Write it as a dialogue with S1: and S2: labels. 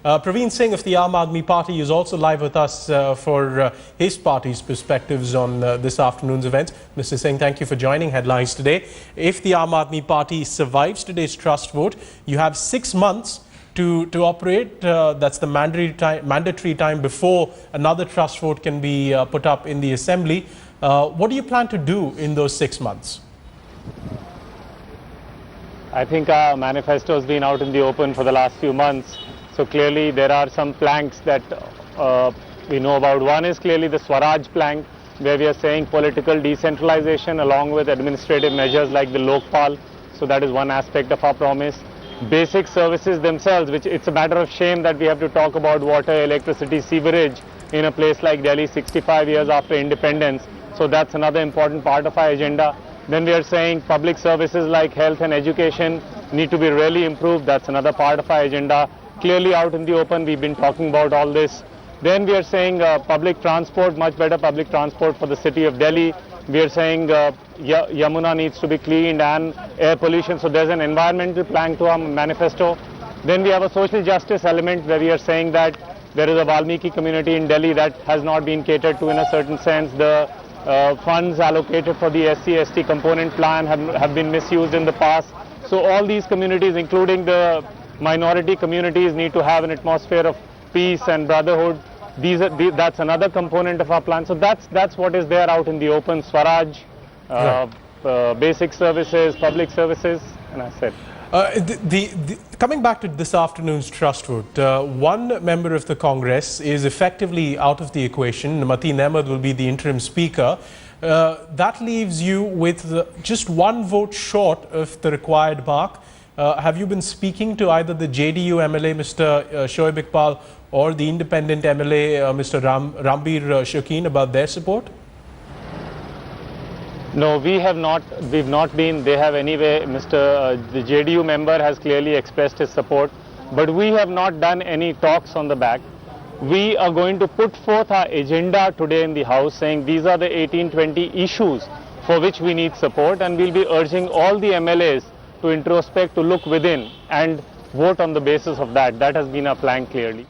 S1: Praveen Singh of the Aam Aadmi Party is also live with us for his party's perspectives on this afternoon's events. Mr. Singh, thank you for joining Headlines today. If the Aam Aadmi Party survives today's trust vote, you have 6 months to operate. That's the mandatory time before another trust vote can be put up in the Assembly. What do you plan to do in those 6 months?
S2: I think our manifesto has been out in the open for the last few months. So clearly there are some planks that we know about. One is clearly the Swaraj plank, where we are saying political decentralization along with administrative measures like the Lokpal. So that is one aspect of our promise. Basic services themselves, which it's a matter of shame that we have to talk about water, electricity, sewerage in a place like Delhi 65 years after independence. So that's another important part of our agenda. Then we are saying public services like health and education need to be really improved. That's another part of our agenda. Clearly out in the open, we've been talking about all this. Then we are saying public transport, much better public transport for the city of Delhi. We are saying Yamuna needs to be cleaned and air pollution. So there's an environmental plank to our manifesto. Then we have a social justice element where we are saying that there is a Valmiki community in Delhi that has not been catered to in a certain sense. The funds allocated for the SC/ST component plan have been misused in the past. So all these communities, including the minority communities, need to have an atmosphere of peace and brotherhood. That's another component of our plan. So that's what is there out in the open. Swaraj, basic services, public services, and I said.
S1: Coming back to this afternoon's trust vote, one member of the Congress is effectively out of the equation. Mateen Ahmed will be the interim speaker. That leaves you with just one vote short of the required mark. Have you been speaking to either the JDU MLA, Mr. Shoaib Iqbal, or the independent MLA, Mr. Rambir Shokeen, about their support?
S2: No, we have not. We've not been. They have anyway. The JDU member has clearly expressed his support, but we have not done any talks on the back. We are going to put forth our agenda today in the House, saying these are the 18-20 issues for which we need support, and we'll be urging all the MLAs to introspect, to look within, and vote on the basis of that. That has been our plan clearly.